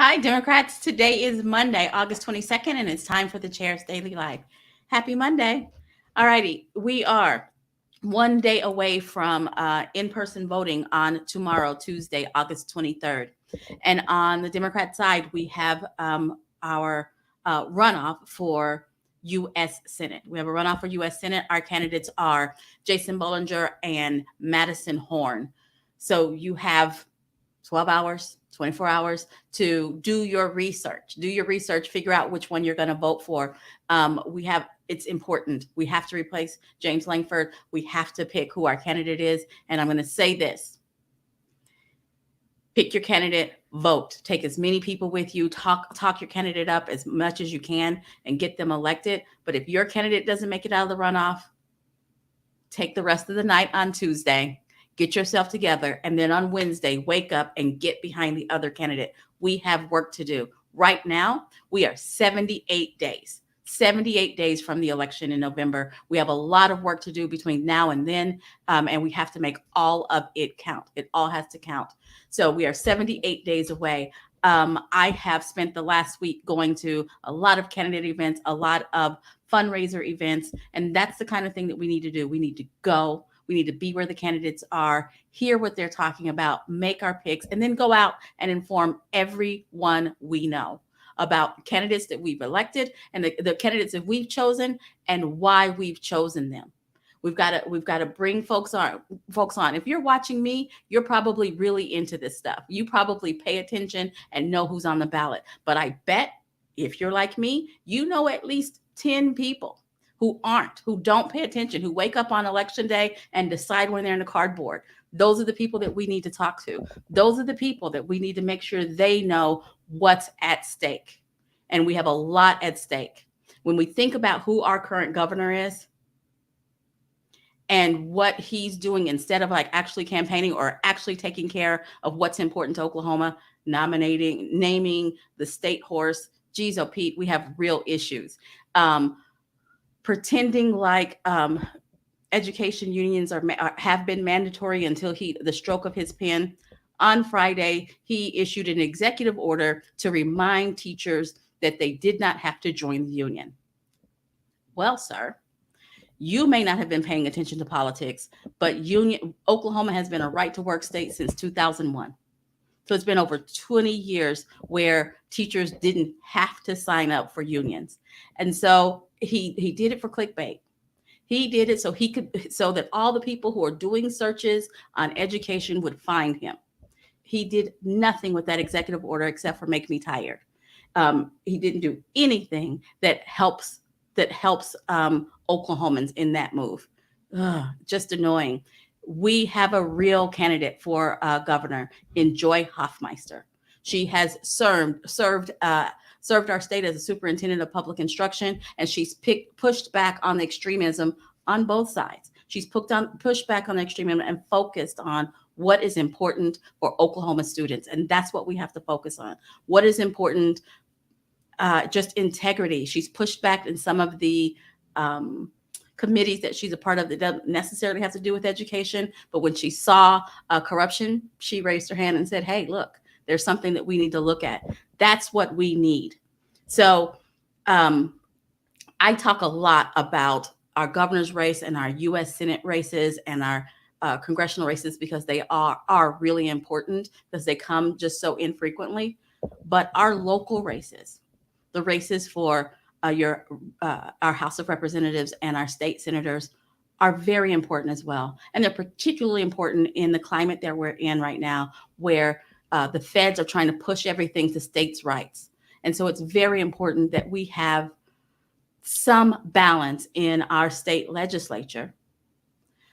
Hi, Democrats. Today is Monday, August 22nd, and it's time for the Chair's Daily Life. Happy Monday. All righty. We are one day away from in-person voting on tomorrow, Tuesday, August 23rd. And on the Democrat side, we have our runoff for U.S. Senate. We have a runoff for U.S. Senate. Our candidates are Jason Bollinger and Madison Horn. So you have 12 hours, 24 hours to do your research. Do your research, figure out which one you're going to vote for. It's important. We have to replace James Langford. We have to pick who our candidate is. And I'm going to say this. Pick your candidate, vote. Take as many people with you, talk your candidate up as much as you can and get them elected. But if your candidate doesn't make it out of the runoff, take the rest of the night on Tuesday. Get yourself together, and then on Wednesday, wake up and get behind the other candidate. We have work to do. Right now, we are 78 days from the election in November. We have a lot of work to do between now and then, and we have to make all of it count. It all has to count. So we are 78 days away. I have spent the last week going to a lot of candidate events, a lot of fundraiser events, and that's the kind of thing that we need to do. We need to go. We need to be where the candidates are, hear what they're talking about, make our picks, and then go out and inform everyone we know about candidates that we've elected and the candidates that we've chosen and why we've chosen them. We've got to bring folks on. If you're watching me, you're probably really into this stuff. You probably pay attention and know who's on the ballot. But I bet if you're like me, you know at least 10 people who don't pay attention, who wake up on election day and decide when they're in the cardboard. Those are the people that we need to talk to. Those are the people that we need to make sure they know what's at stake. And we have a lot at stake. When we think about who our current governor is and what he's doing instead of like actually campaigning or actually taking care of what's important to Oklahoma, naming the state horse, geez, oh Pete, we have real issues. Pretending like education unions have been mandatory until the stroke of his pen. On Friday, he issued an executive order to remind teachers that they did not have to join the union. Well, sir, you may not have been paying attention to politics, but Oklahoma has been a right-to-work state since 2001. So it's been over 20 years where teachers didn't have to sign up for unions. And so he did it for clickbait. He did it so that all the people who are doing searches on education would find him. He did nothing with that executive order except for make me tired. He didn't do anything that helps Oklahomans in that move. Just annoying. We have a real candidate for governor in Joy Hoffmeister. She has served our state as a superintendent of public instruction, and she's pushed back on the extremism on both sides. She's pushed back on the extremism and focused on what is important for Oklahoma students, and that's what we have to focus on. What is important, just integrity. She's pushed back in some of the committees that she's a part of that doesn't necessarily have to do with education, but when she saw corruption, she raised her hand and said, hey, look, there's something that we need to look at. That's what we need. So I talk a lot about our governor's race and our U.S. Senate races and our congressional races because they are really important because they come just so infrequently. But our local races, the races for our House of Representatives and our state senators are very important as well. And they're particularly important in the climate that we're in right now, where the feds are trying to push everything to states' rights. And so it's very important that we have some balance in our state legislature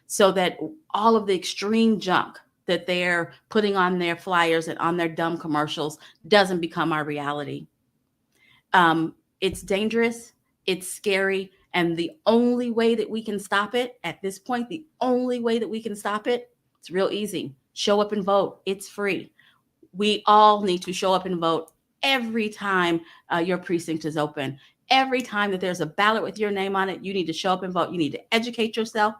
so that all of the extreme junk that they're putting on their flyers and on their dumb commercials doesn't become our reality. It's dangerous, it's scary, and the only way that we can stop it at this point, it's real easy. Show up and vote. It's free. We all need to show up and vote every time your precinct is open. Every time that there's a ballot with your name on it, you need to show up and vote. You need to educate yourself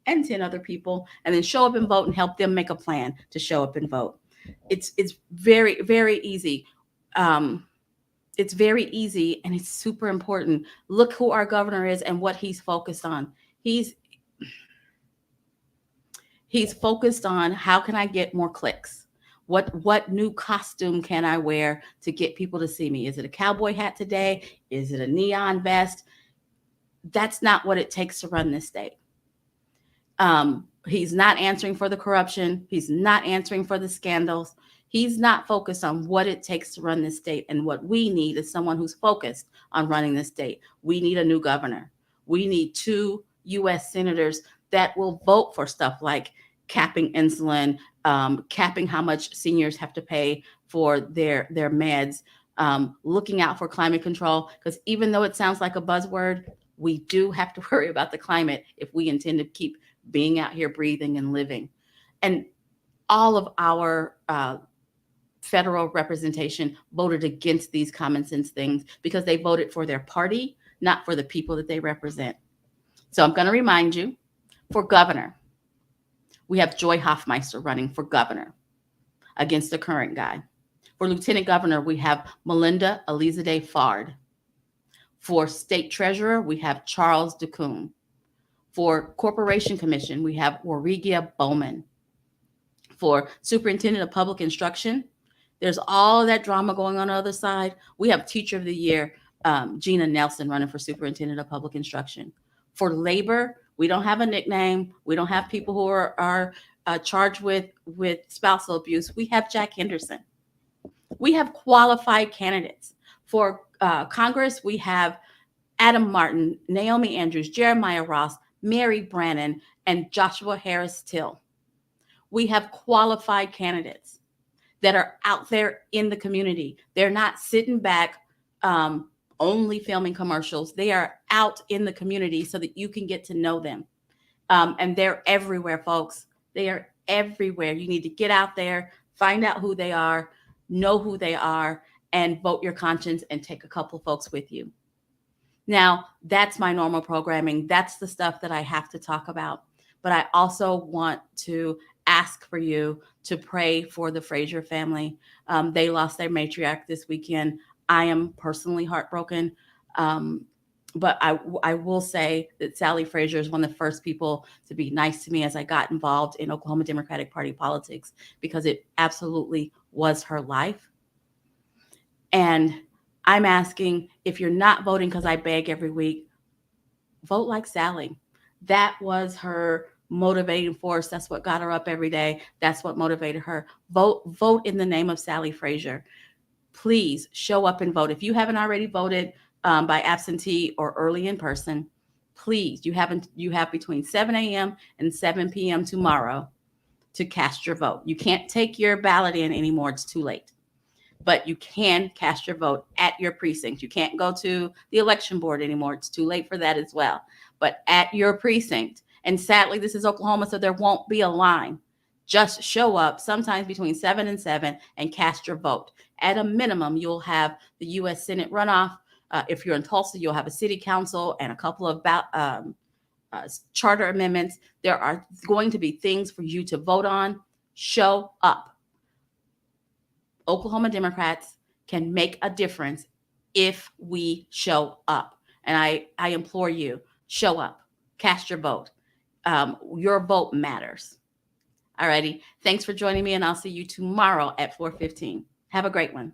and 10 other people, and then show up and vote and help them make a plan to show up and vote. It's very, very easy. it's very easy and it's super important. Look who our governor is and what he's focused on. He's focused on how can I get more clicks? What new costume can I wear to get people to see me? Is it a cowboy hat today? Is it a neon vest? That's not what it takes to run this state. He's not answering for the corruption. He's not answering for the scandals. He's not focused on what it takes to run this state. And what we need is someone who's focused on running this state. We need a new governor. We need 2 U.S. senators that will vote for stuff like capping insulin, capping how much seniors have to pay for their meds, looking out for climate control. Because even though it sounds like a buzzword, we do have to worry about the climate if we intend to keep being out here breathing and living. And all of our federal representation voted against these common sense things because they voted for their party, not for the people that they represent. So I'm going to remind you, for governor, we have Joy Hoffmeister running for governor against the current guy. For lieutenant governor, we have Melinda Elizalde Fard. For state treasurer, we have Charles DeCoon. For corporation commission, we have Warigia Bowman. For superintendent of public instruction, there's all that drama going on the other side. We have teacher of the year, Gina Nelson, running for superintendent of public instruction. For labor, we don't have a nickname. We don't have people who are charged with spousal abuse. We have Jack Henderson. We have qualified candidates. For Congress, we have Adam Martin, Naomi Andrews, Jeremiah Ross, Mary Brannon, and Joshua Harris Till. We have qualified candidates that are out there in the community. They're not sitting back only filming commercials. They are out in the community so that you can get to know them. And they're everywhere, folks. They are everywhere. You need to get out there, find out who they are, know who they are, and vote your conscience and take a couple folks with you. Now, that's my normal programming. That's the stuff that I have to talk about. But I also want to ask for you to pray for the Frazier family. They lost their matriarch this weekend. I am personally heartbroken. But I will say that Sally Frazier is one of the first people to be nice to me as I got involved in Oklahoma Democratic Party politics, because it absolutely was her life. And I'm asking, if you're not voting, because I beg every week, vote like Sally. That was her motivating force. That's what got her up every day. That's what motivated her. Vote in the name of Sally Frazier. Please show up and vote. If you haven't already voted by absentee or early in person, please, you have between 7 a.m. and 7 p.m. tomorrow to cast your vote. You can't take your ballot in anymore. It's too late. But you can cast your vote at your precinct. You can't go to the election board anymore. It's too late for that as well. But at your precinct. And sadly, this is Oklahoma, so there won't be a line. Just show up sometimes between 7 and 7 and cast your vote. At a minimum, you'll have the U.S. Senate runoff. If you're in Tulsa, you'll have a city council and a couple of charter amendments. There are going to be things for you to vote on. Show up. Oklahoma Democrats can make a difference if we show up. And I implore you, show up, cast your vote. Your vote matters. All righty. Thanks for joining me, and I'll see you tomorrow at 4:15. Have a great one.